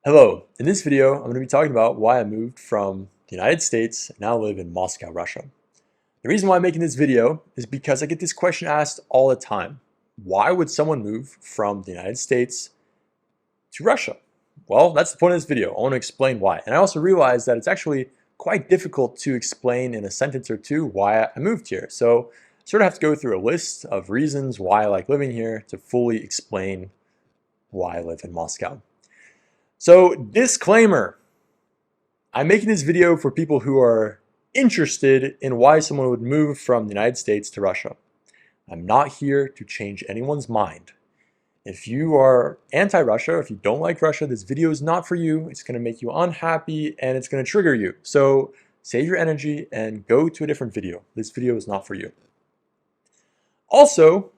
Hello, in this video I'm going to be talking about why I moved from the United States and now live in Moscow, Russia. The reason why I'm making this video is because I get this question asked all the time. Why would someone move from the United States to Russia? Well, that's the point of this video. I want to explain why. And I also realize that it's actually quite difficult to explain in a sentence or two why I moved here. So I sort of have to go through a list of reasons why I like living here to fully explain why I live in Moscow. So, disclaimer, I'm making this video for people who are interested in why someone would move from the United States to Russia. I'm not here to change anyone's mind. If you are anti-Russia, if you don't like Russia, this video is not for you. It's going to make you unhappy and it's going to trigger you. So save your energy and go to a different video. This video is not for you. Also,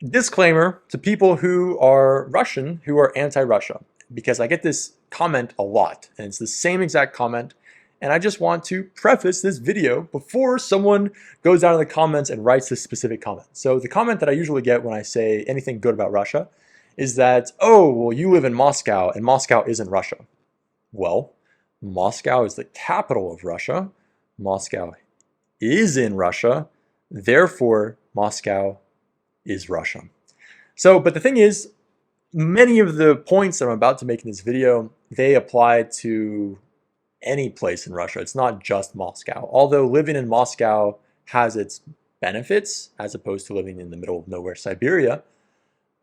disclaimer to people who are Russian, who are anti-Russia, because I get this comment a lot, and it's the same exact comment, and I just want to preface this video before someone goes down in the comments and writes this specific comment. So the comment that I usually get when I say anything good about Russia is that, oh, well, you live in Moscow, and Moscow isn't Russia. Well, Moscow is the capital of Russia. Moscow is in Russia. Therefore, Moscow is Russia. So, but the thing is, many of the points that I'm about to make in this video, they apply to any place in Russia. It's not just Moscow. Although living in Moscow has its benefits as opposed to living in the middle of nowhere, Siberia,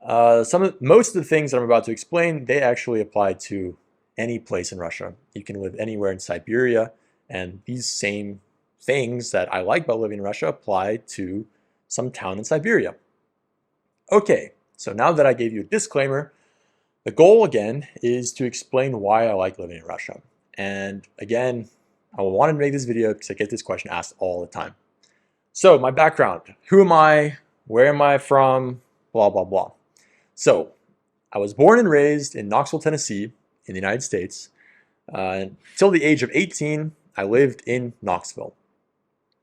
most of the things that I'm about to explain, they actually apply to any place in Russia. You can live anywhere in Siberia, and these same things that I like about living in Russia apply to some town in Siberia. Okay. So now that I gave you a disclaimer, the goal again is to explain why I like living in Russia. And again, I wanted to make this video because I get this question asked all the time. So my background, who am I? Where am I from? Blah, blah, blah. So I was born and raised in Knoxville, Tennessee in the United States. Until the age of 18, I lived in Knoxville.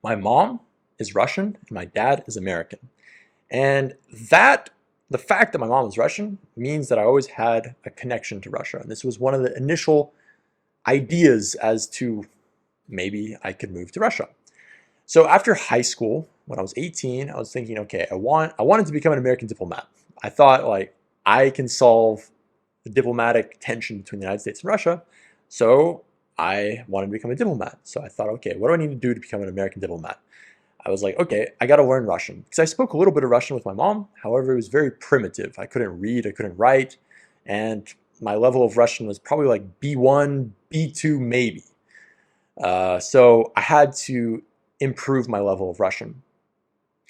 My mom is Russian and my dad is American. And the fact that my mom is Russian means that I always had a connection to Russia. And this was one of the initial ideas as to maybe I could move to Russia. So after high school, when I was 18, I was thinking, okay, I wanted to become an American diplomat. I thought like I can solve the diplomatic tension between the United States and Russia. So I wanted to become a diplomat. So I thought, okay, what do I need to do to become an American diplomat? I was like, okay, I got to learn Russian because I spoke a little bit of Russian with my mom. However, it was very primitive. I couldn't read, I couldn't write, and my level of Russian was probably like B1, B2 maybe. So I had to improve my level of Russian.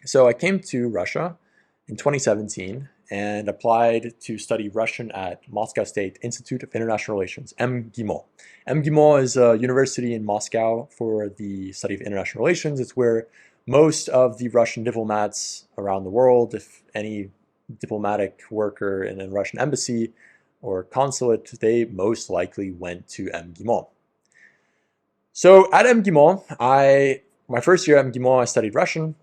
So I came to Russia in 2017 and applied to study Russian at Moscow State Institute of International Relations, MGIMO. MGIMO is a university in Moscow for the study of international relations. It's where most of the Russian diplomats around the world, if any diplomatic worker in a Russian embassy or consulate, they most likely went to MGIMO. So at MGIMO, my first year at MGIMO, I studied Russian.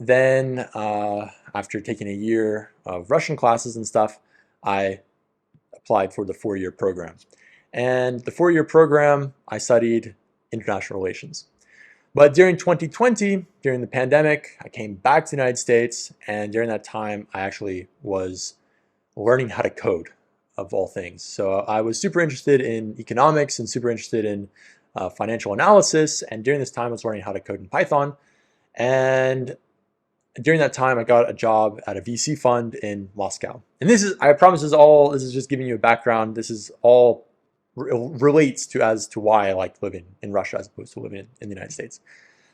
Then after taking a year of Russian classes and stuff, I applied for the 4-year program. And the 4-year program, I studied international relations. But during 2020, during the pandemic, I came back to the United States, and during that time, I actually was learning how to code, of all things. So I was super interested in economics and super interested in financial analysis, and during this time, I was learning how to code in Python. And during that time, I got a job at a VC fund in Moscow. And this is, I promise, this is just giving you a background. This is all relates to as to why I like living in Russia as opposed to living in the United States.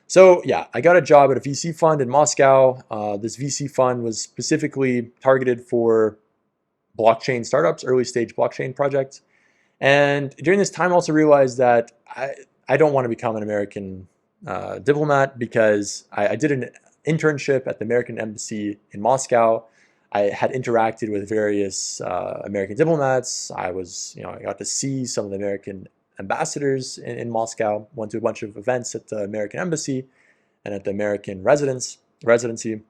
So yeah, I got a job at a VC fund in Moscow. This VC fund was specifically targeted for blockchain startups, early stage blockchain projects. And during this time, I also realized that I don't want to become an American diplomat because I did an internship at the American embassy in Moscow. I had interacted with various American diplomats. I got to see some of the American ambassadors in Moscow, went to a bunch of events at the American embassy and at the American residency. And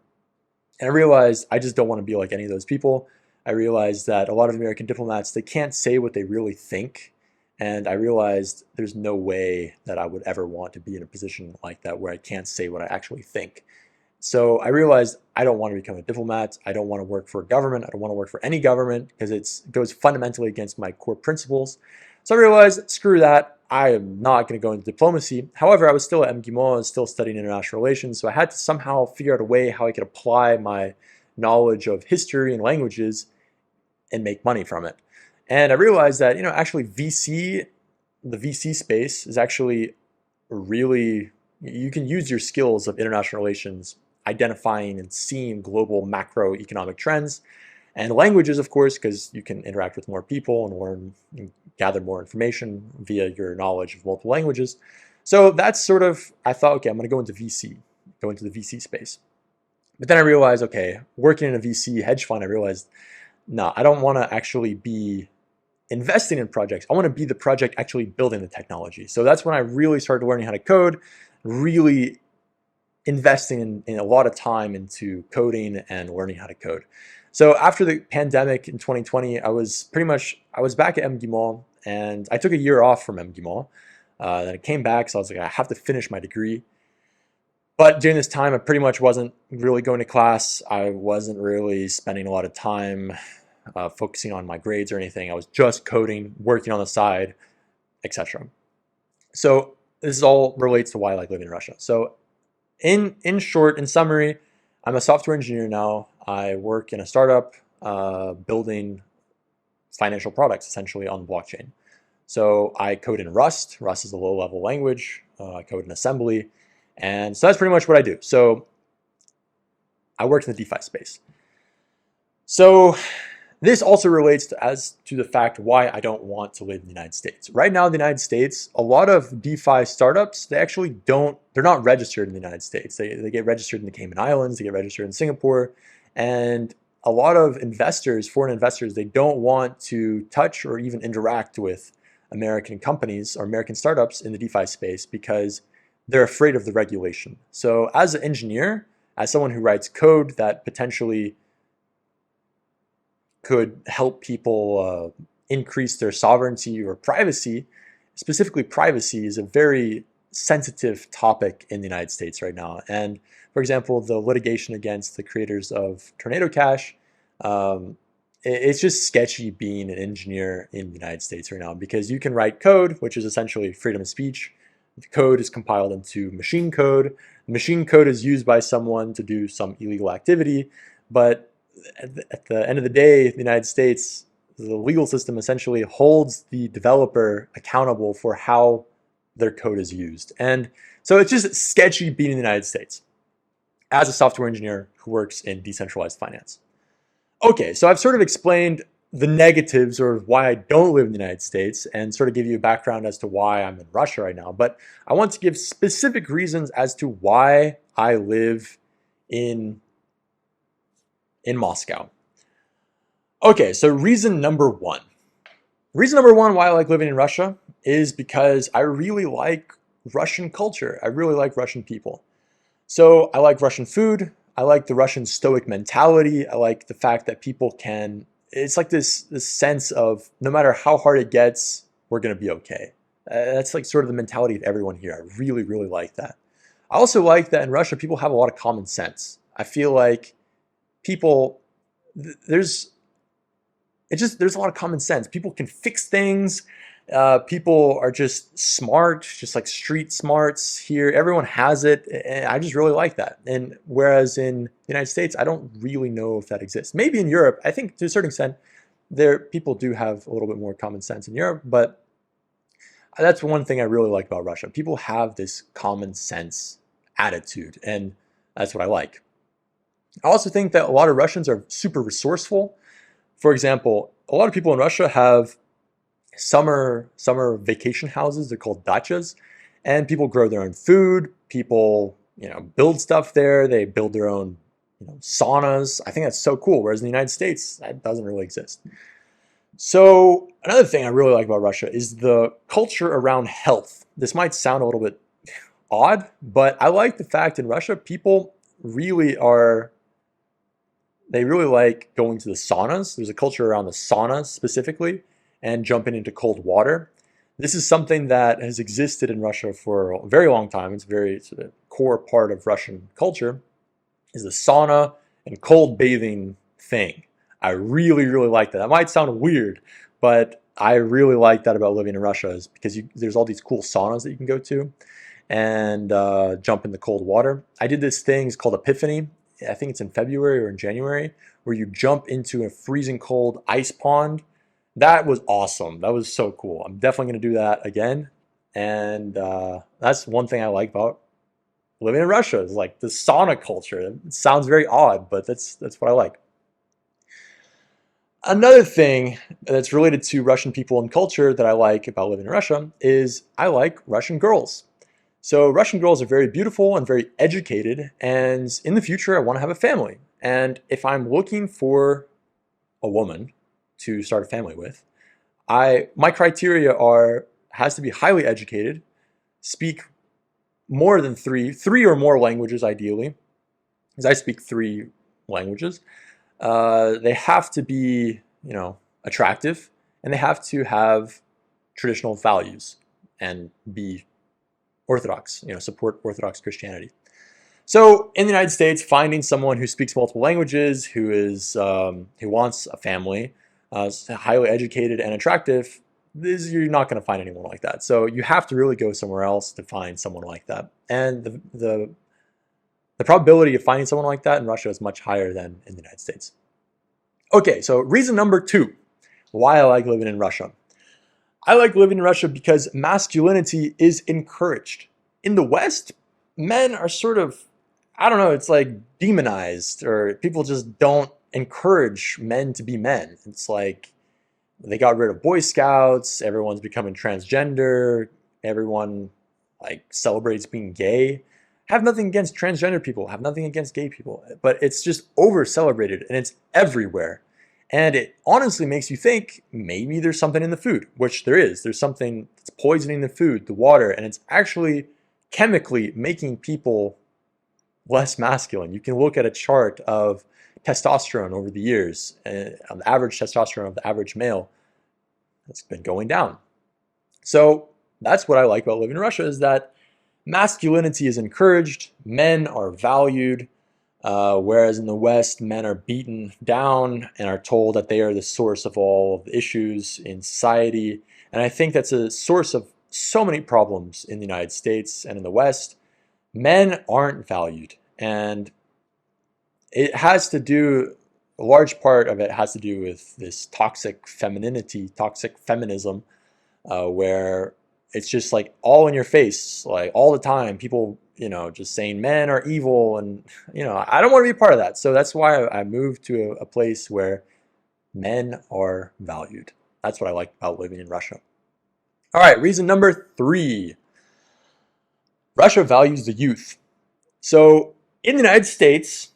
I realized I just don't want to be like any of those people. I realized that a lot of American diplomats, they can't say what they really think. And I realized there's no way that I would ever want to be in a position like that where I can't say what I actually think. So I realized I don't want to become a diplomat. I don't want to work for a government. I don't want to work for any government because it goes fundamentally against my core principles. So I realized, screw that. I am not going to go into diplomacy. However, I was still at MGIMO. I was still studying international relations. So I had to somehow figure out a way how I could apply my knowledge of history and languages and make money from it. And I realized that, actually the VC space is actually really, you can use your skills of international relations identifying and seeing global macroeconomic trends, and languages, of course, because you can interact with more people and learn and gather more information via your knowledge of multiple languages. So that's sort of, I thought, okay, I'm going to go into the VC space. But then I realized, okay, working in a VC hedge fund, I realized, no, I don't want to actually be investing in projects. I want to be the project actually building the technology. So that's when I really started learning how to code, really investing in a lot of time into coding and learning how to code. So after the pandemic in 2020, I was back at MGIMO, and I took a year off from MGIMO. Then I came back, so I was like, I have to finish my degree. But during this time, I pretty much wasn't really going to class. I wasn't really spending a lot of time focusing on my grades or anything. I was just coding, working on the side, etc. So this all relates to why I like living in Russia. So in short, in summary, I'm a software engineer now. I work in a startup building financial products essentially on the blockchain. So I code in Rust. Rust is a low-level language. I code in assembly. And so that's pretty much what I do. So I work in the DeFi space. So this also relates to the fact why I don't want to live in the United States. Right now in the United States, a lot of DeFi startups, they're not registered in the United States. They get registered in the Cayman Islands, they get registered in Singapore, and a lot of investors, foreign investors, they don't want to touch or even interact with American companies or American startups in the DeFi space because they're afraid of the regulation. So as an engineer, as someone who writes code that potentially could help people increase their sovereignty or privacy, specifically privacy is a very sensitive topic in the United States right now. And for example, the litigation against the creators of Tornado Cash, it's just sketchy being an engineer in the United States right now because you can write code, which is essentially freedom of speech. The code is compiled into machine code. Machine code is used by someone to do some illegal activity, but at the end of the day, the United States, the legal system essentially holds the developer accountable for how their code is used. And so it's just sketchy being in the United States as a software engineer who works in decentralized finance. Okay, so I've sort of explained the negatives or why I don't live in the United States and sort of give you a background as to why I'm in Russia right now. But I want to give specific reasons as to why I live in Moscow. Okay, so reason number one. Reason number one why I like living in Russia is because I really like Russian culture. I really like Russian people. So I like Russian food. I like the Russian stoic mentality. I like the fact that people can, it's like this sense of no matter how hard it gets, we're going to be okay. That's like sort of the mentality of everyone here. I really, really like that. I also like that in Russia, people have a lot of common sense. I feel like there's a lot of common sense. People can fix things. People are just smart, just like street smarts here. Everyone has it. And I just really like that. And whereas in the United States, I don't really know if that exists. Maybe in Europe, I think to a certain extent, people do have a little bit more common sense in Europe, but that's one thing I really like about Russia. People have this common sense attitude, and that's what I like. I also think that a lot of Russians are super resourceful. For example, a lot of people in Russia have summer vacation houses. They're called dachas, and people grow their own food. People, build stuff there. They build their own, saunas. I think that's so cool. Whereas in the United States, that doesn't really exist. So another thing I really like about Russia is the culture around health. This might sound a little bit odd, but I like the fact in Russia, people really are They really like going to the saunas. There's a culture around the sauna specifically, and jumping into cold water. This is something that has existed in Russia for a very long time. It's a core part of Russian culture, is the sauna and cold bathing thing. I really, really like that. That might sound weird, but I really like that about living in Russia is because there's all these cool saunas that you can go to and jump in the cold water. I did this thing, it's called Epiphany. I think it's in February or in January, where you jump into a freezing cold ice pond. That was awesome. That was so cool. I'm definitely going to do that again. And that's one thing I like about living in Russia is like the sauna culture. It sounds very odd, but that's what I like. Another thing that's related to Russian people and culture that I like about living in Russia is I like Russian girls. So Russian girls are very beautiful and very educated, and in the future I want to have a family. And if I'm looking for a woman to start a family with, my criteria has to be highly educated, speak more than three or more languages ideally, because I speak 3 languages. They have to be, attractive, and they have to have traditional values and be Orthodox, support Orthodox Christianity. So in the United States, finding someone who speaks multiple languages, who wants a family, highly educated and attractive, you're not going to find anyone like that. So you have to really go somewhere else to find someone like that. And the probability of finding someone like that in Russia is much higher than in the United States. Okay, so reason number 2, why I like living in Russia. I like living in Russia because masculinity is encouraged. In the West, men are sort of, I don't know, it's like demonized, or people just don't encourage men to be men. It's like they got rid of Boy Scouts, everyone's becoming transgender, everyone like celebrates being gay. Have nothing against transgender people, have nothing against gay people, but it's just over celebrated and it's everywhere. And it honestly makes you think maybe there's something in the food, which there is. There's something that's poisoning the food, the water, and it's actually chemically making people less masculine. You can look at a chart of testosterone over the years, on the average testosterone of the average male, it's been going down. So that's what I like about living in Russia, is that masculinity is encouraged, men are valued, whereas in the West, men are beaten down and are told that they are the source of all of the issues in society. And I think that's a source of so many problems in the United States and in the West. Men aren't valued, and it has to do, a large part of it has to do with this toxic femininity, toxic feminism, where it's just like all in your face, like all the time, people, just saying men are evil, and, I don't want to be a part of that. So that's why I moved to a place where men are valued. That's what I like about living in Russia. All right, reason number 3. Russia values the youth. So in the United States,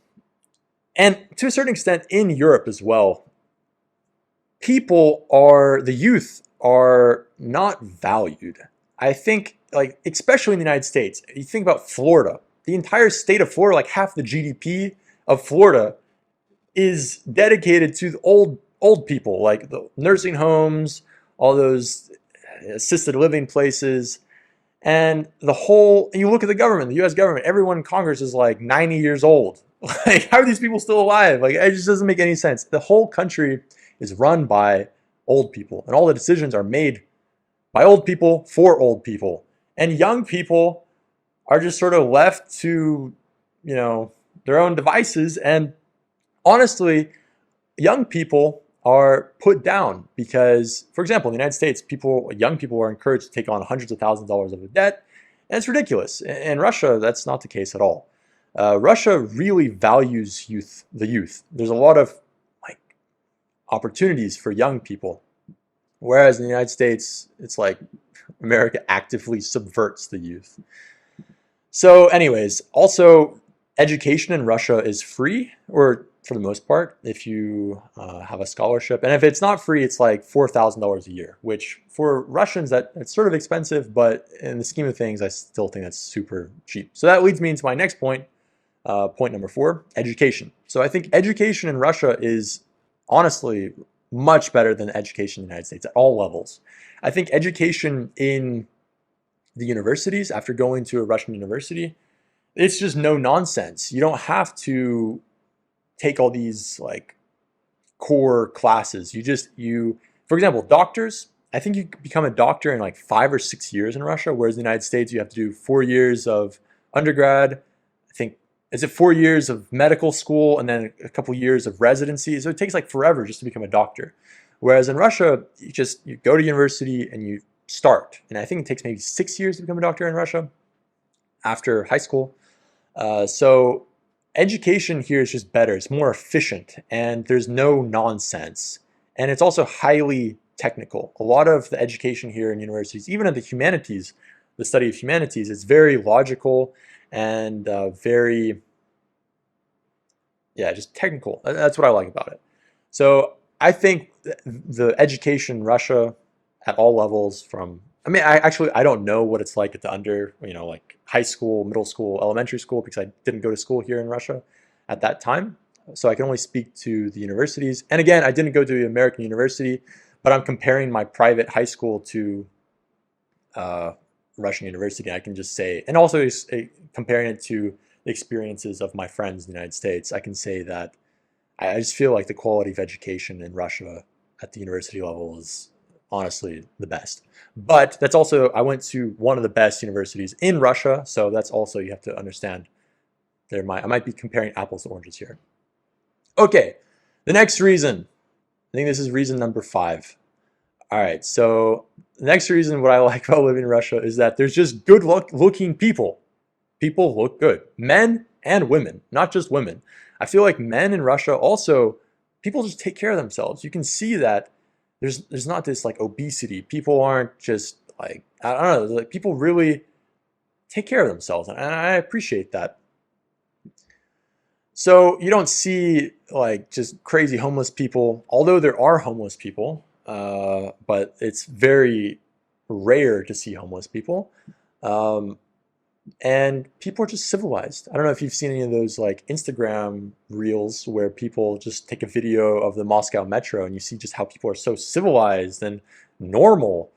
and to a certain extent in Europe as well, the youth are not valued. I think, like, especially in the United States, you think about Florida, the entire state of Florida, like half the GDP of Florida is dedicated to the old people, like the nursing homes, all those assisted living places. And you look at the government, the US government, everyone in Congress is like 90 years old. Like, how are these people still alive? Like, it just doesn't make any sense. The whole country is run by old people, and all the decisions are made by old people for old people. And young people are just sort of left to, their own devices. And honestly, young people are put down because, for example, in the United States, young people are encouraged to take on hundreds of thousands of dollars of debt, and it's ridiculous. In Russia, that's not the case at all. Russia really values the youth. There's a lot of opportunities for young people, whereas in the United States, it's like America actively subverts the youth. So anyways, also education in Russia is free, or for the most part, if you have a scholarship. And if it's not free, it's like $4,000 a year, which for Russians, that's sort of expensive, but in the scheme of things, I still think that's super cheap. So that leads me into my next point, Point number 4, education. So I think education in Russia is honestly much better than education in the United States at all levels. I think education in the universities, after going to a Russian university, it's just no nonsense. You don't have to take all these like core classes. For example, doctors, I think you become a doctor in like 5 or 6 years in Russia, whereas in the United States, you have to do 4 years of undergrad. I think, is it 4 years of medical school and then a couple years of residency? So it takes like forever just to become a doctor. Whereas in Russia, you go to university and you start. And I think it takes maybe 6 years to become a doctor in Russia after high school. So education here is just better. It's more efficient and there's no nonsense. And it's also highly technical. A lot of the education here in universities, even in the humanities, the study of humanities, is very logical and just technical. That's what I like about it. So I think the education in Russia at all levels I don't know what it's like at the like high school, middle school, elementary school, because I didn't go to school here in Russia at that time. So I can only speak to the universities. And again, I didn't go to the American university, but I'm comparing my private high school to Russian university. I can just say, and also comparing it to the experiences of my friends in the United States, I can say that I just feel like the quality of education in Russia at the university level is honestly the best. But that's also, I went to one of the best universities in Russia, so that's also, you have to understand, I might be comparing apples to oranges here. Okay, the next reason, I think this is reason number 5. All right, so the next reason what I like about living in Russia is that there's just good looking people. People look good, men and women, not just women. I feel like men in Russia also, people just take care of themselves. You can see that there's not this like obesity. People aren't just like, I don't know, like people really take care of themselves, and I appreciate that. So you don't see like just crazy homeless people, although there are homeless people, but it's very rare to see homeless people. And people are just civilized. I don't know if you've seen any of those like Instagram reels where people just take a video of the Moscow metro and you see just how people are so civilized and normal.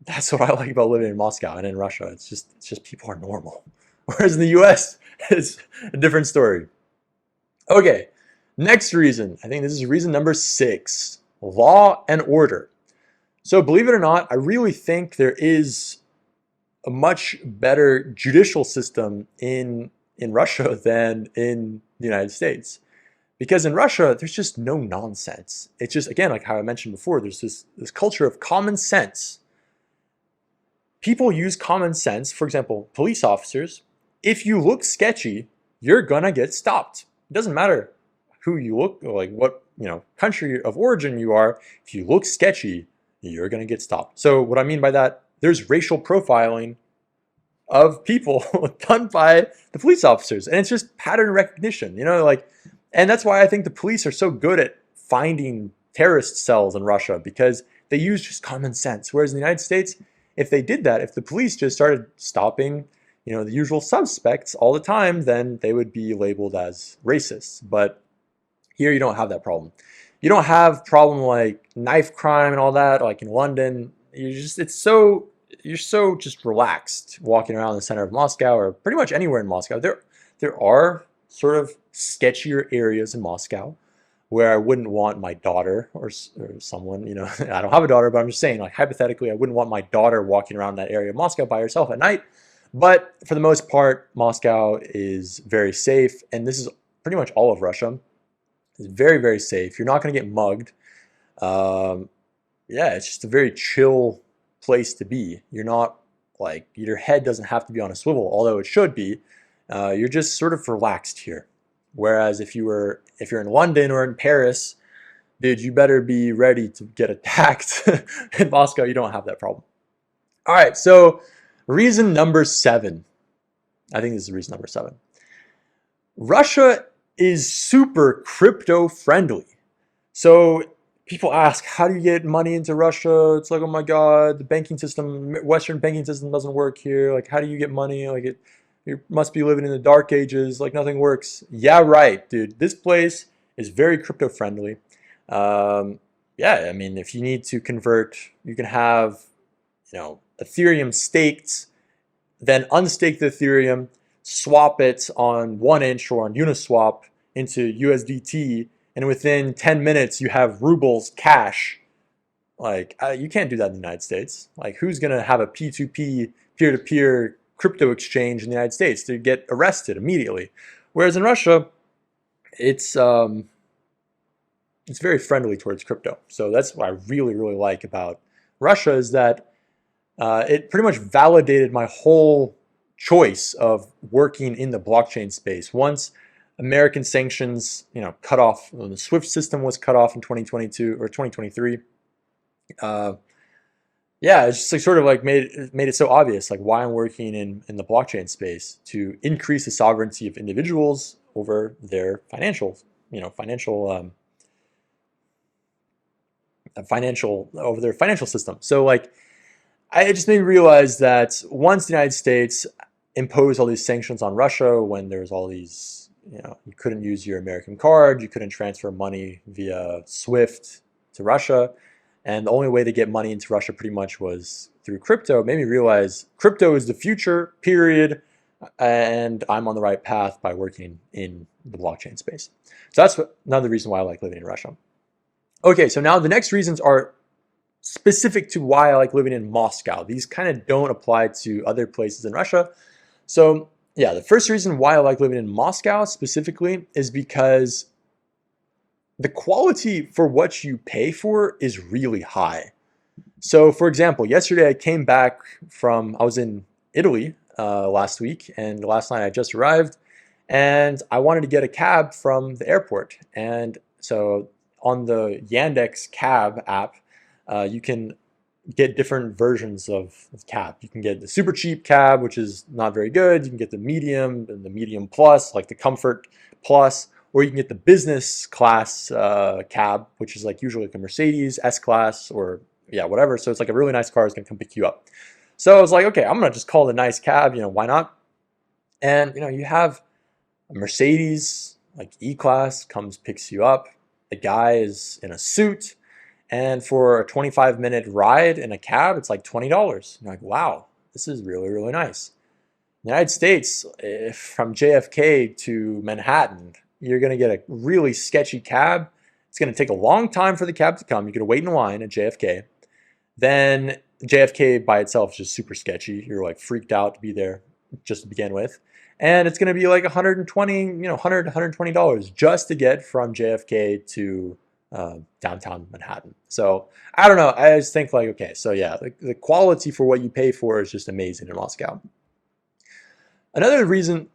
That's what I like about living in Moscow and in Russia. It's just people are normal. Whereas in the US, it's a different story. Okay, next reason. I think this is reason number 6, law and order. So believe it or not, I really think there is a much better judicial system in Russia than in the United States. Because in Russia, there's just no nonsense. It's just, again, like how I mentioned before, there's this culture of common sense. People use common sense. For example, police officers, if you look sketchy, you're gonna get stopped. It doesn't matter who you look like, what country of origin you are. If you look sketchy, you're gonna get stopped. So what I mean by that, there's racial profiling of people done by the police officers, and it's just pattern recognition, and that's why I think the police are so good at finding terrorist cells in Russia, because they use just common sense. Whereas in the United States, if they did that, if the police just started stopping, the usual suspects all the time, then they would be labeled as racists. But here you don't have that problem. You don't have problem like knife crime and all that, like in London. You're so just relaxed walking around the center of Moscow, or pretty much anywhere in Moscow. There are sort of sketchier areas in Moscow where I wouldn't want my daughter or someone, I don't have a daughter, but I'm just saying, like, hypothetically, I wouldn't want my daughter walking around that area of Moscow by herself at night. But for the most part, Moscow is very safe, and this is pretty much all of Russia. It's very, very safe. You're not going to get mugged. It's just a very chill place to be. You're not like, your head doesn't have to be on a swivel, although it should be. You're just sort of relaxed here. Whereas if you're in London or in Paris, dude, you better be ready to get attacked. In Moscow, you don't have that problem. All right, so reason number 7. I think this is reason number 7. Russia is super crypto friendly. So people ask, how do you get money into Russia? It's like, oh my God, the banking system, Western banking system doesn't work here. Like, how do you get money? You must be living in the dark ages, like nothing works. Yeah, right, dude. This place is very crypto friendly. Um, yeah, I mean, if you need to convert, you can have, Ethereum staked, then unstake the Ethereum, swap it on 1inch or on Uniswap into USDT, and within 10 minutes you have rubles cash. Like, you can't do that in the United States. Like, who's going to have a P2P, peer-to-peer crypto exchange in the United States? To get arrested immediately. Whereas in Russia, it's it's very friendly towards crypto. So that's what I really, really like about Russia, is that it pretty much validated my whole choice of working in the blockchain space. Once American sanctions, cut off, when the SWIFT system was cut off in 2022 or 2023. Yeah, it's just like sort of like made it so obvious, like why I'm working in the blockchain space, to increase the sovereignty of individuals over their financial over their financial system. So like, it just made me realize that once the United States imposed all these sanctions on Russia, when there was all these, you couldn't use your American card, you couldn't transfer money via SWIFT to Russia, and the only way to get money into Russia pretty much was through crypto. It made me realize crypto is the future, period, and I'm on the right path by working in the blockchain space. So that's another reason why I like living in Russia. Okay, so now the next reasons are specific to why I like living in Moscow. These kind of don't apply to other places in Russia. So yeah, the first reason why I like living in Moscow specifically is because the quality for what you pay for is really high. So for example, yesterday I was in Italy last week, and last night I just arrived, and I wanted to get a cab from the airport. And so on the Yandex cab app, you can get different versions of cab. You can get the super cheap cab, which is not very good. You can get the medium and the medium plus, like the comfort plus, or you can get the business class cab, which is like usually like a Mercedes S-Class or whatever. So it's like a really nice car is gonna come pick you up. So I was like, okay, I'm gonna just call it a nice cab, why not? And you have a Mercedes, like E-Class, comes, picks you up. The guy is in a suit. And for a 25-minute ride in a cab, it's like $20. You're like, wow, this is really, really nice. In the United States, from JFK to Manhattan, you're going to get a really sketchy cab. It's going to take a long time for the cab to come. You're going to wait in line at JFK. Then JFK by itself is just super sketchy. You're like freaked out to be there just to begin with. And it's going to be like $120 just to get from JFK to downtown Manhattan. So I don't know. I just think like, okay, so yeah, the quality for what you pay for is just amazing in Moscow. Another reason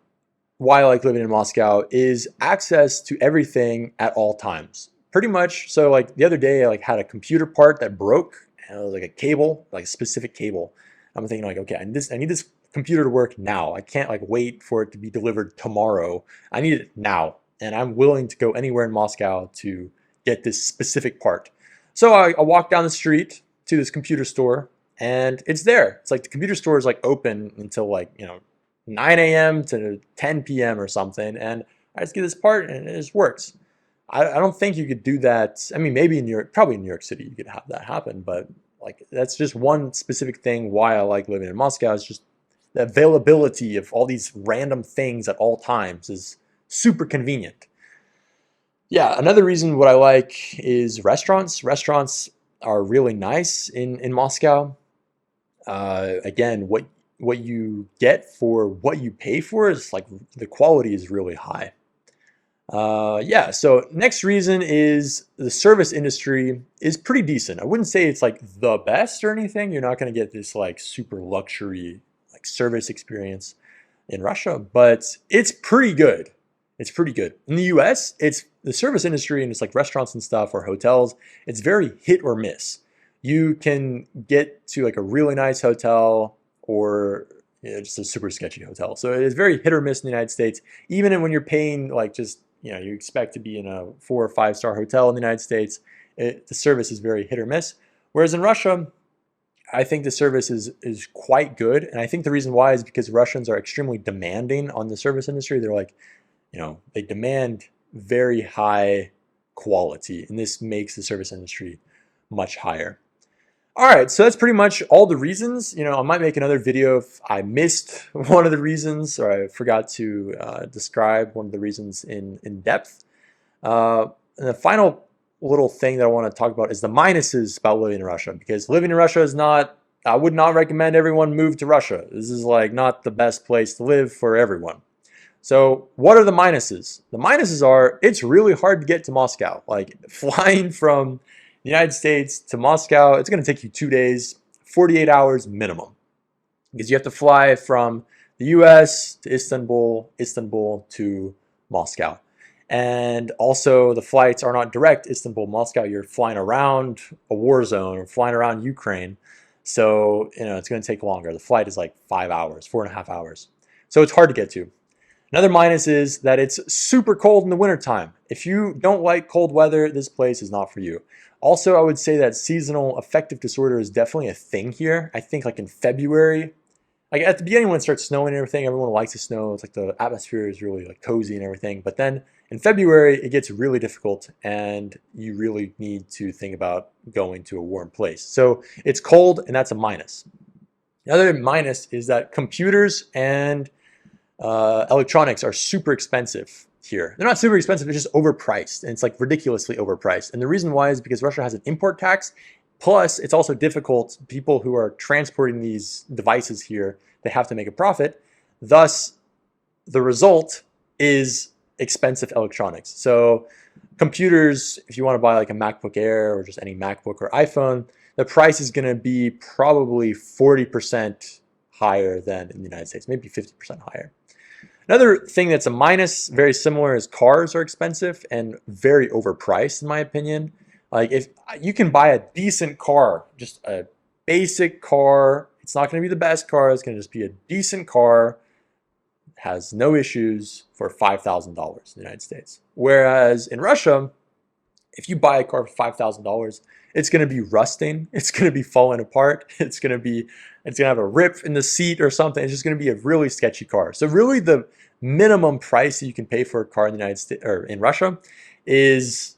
why I like living in Moscow is access to everything at all times. Pretty much. So like the other day, I like had a computer part that broke, and it was like a cable, like a specific cable. I'm thinking like, okay, I need this computer to work now. I can't like wait for it to be delivered tomorrow. I need it now, and I'm willing to go anywhere in Moscow to get this specific part. So I walk down the street to this computer store, and it's there. It's like the computer store is like open until like 9 a.m. to 10 p.m. or something, and I just get this part and it just works. I don't think you could do that. I mean, maybe in New York, probably in New York City, you could have that happen, but like that's just one specific thing why I like living in Moscow. Is just the availability of all these random things at all times is super convenient. Yeah, another reason what I like is restaurants. Restaurants are really nice in Moscow. Again, what you get for what you pay for is like the quality is really high. Yeah, so next reason is the service industry is pretty decent. I wouldn't say it's like the best or anything. You're not going to get this like super luxury like service experience in Russia, but it's pretty good. It's pretty good. In the US, it's the service industry, and it's like restaurants and stuff or hotels. It's very hit or miss. You can get to like a really nice hotel or just a super sketchy hotel. So it is very hit or miss in the United States. Even when you're paying like just, you expect to be in a 4 or 5 star hotel in the United States, the service is very hit or miss. Whereas in Russia, I think the service is quite good, and I think the reason why is because Russians are extremely demanding on the service industry. They're like, they demand very high quality, and this makes the service industry much higher. All right, so that's pretty much all the reasons. I might make another video if I missed one of the reasons or I forgot to describe one of the reasons in depth. And the final little thing that I want to talk about is the minuses about living in Russia, because living in Russia is not, I would not recommend everyone move to Russia. This is like not the best place to live for everyone. So what are the minuses? The minuses are it's really hard to get to Moscow. Like flying from the United States to Moscow, it's going to take you 2 days, 48 hours minimum, because you have to fly from the US to Istanbul, Istanbul to Moscow. And also the flights are not direct Istanbul, Moscow. You're flying around a war zone or flying around Ukraine. So, it's going to take longer. The flight is like 5 hours, 4.5 hours. So it's hard to get to. Another minus is that it's super cold in the wintertime. If you don't like cold weather, this place is not for you. Also, I would say that seasonal affective disorder is definitely a thing here. I think like in February, like at the beginning when it starts snowing and everything, everyone likes the snow. It's like the atmosphere is really like cozy and everything. But then in February, it gets really difficult and you really need to think about going to a warm place. So it's cold and that's a minus. Another minus is that computers and electronics are super expensive here. They're not super expensive, they're just overpriced, and it's like ridiculously overpriced. And the reason why is because Russia has an import tax, plus it's also difficult. People who are transporting these devices here, they have to make a profit. Thus, the result is expensive electronics. So computers, if you want to buy like a MacBook Air or just any MacBook or iPhone, the price is going to be probably 40% higher than in the United States, maybe 50% higher. Another thing that's a minus, very similar, is cars are expensive and very overpriced in my opinion. Like if you can buy a decent car, just a basic car, it's not going to be the best car, it's going to just be a decent car, has no issues, for $5,000 in the United States. Whereas in Russia, if you buy a car for $5,000, it's going to be rusting, it's going to be falling apart, it's going to have a rip in the seat or something. It's just going to be a really sketchy car. So really the minimum price that you can pay for a car in the United States or in Russia is,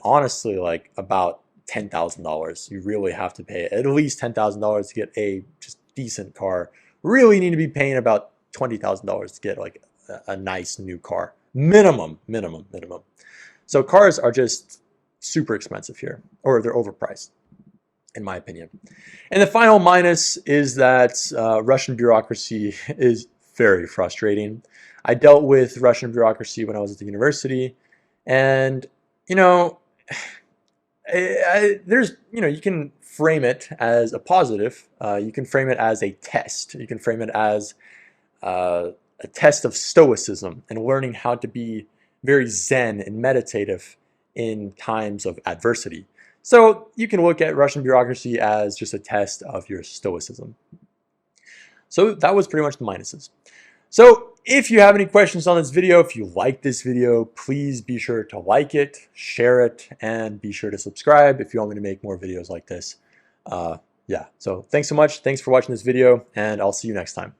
honestly, like about $10,000. You really have to pay at least $10,000 to get a just decent car. Really need to be paying about $20,000 to get like a nice new car. Minimum. So cars are just super expensive here, or they're overpriced, in my opinion. And the final minus is that Russian bureaucracy is very frustrating. I dealt with Russian bureaucracy when I was at the university, and you can frame it as a positive. You can frame it as a test. You can frame it as a test of stoicism and learning how to be very zen and meditative in times of adversity. So you can look at Russian bureaucracy as just a test of your stoicism. So that was pretty much the minuses. So if you have any questions on this video, if you like this video, please be sure to like it, share it, and be sure to subscribe if you want me to make more videos like this. So thanks so much. Thanks for watching this video, and I'll see you next time.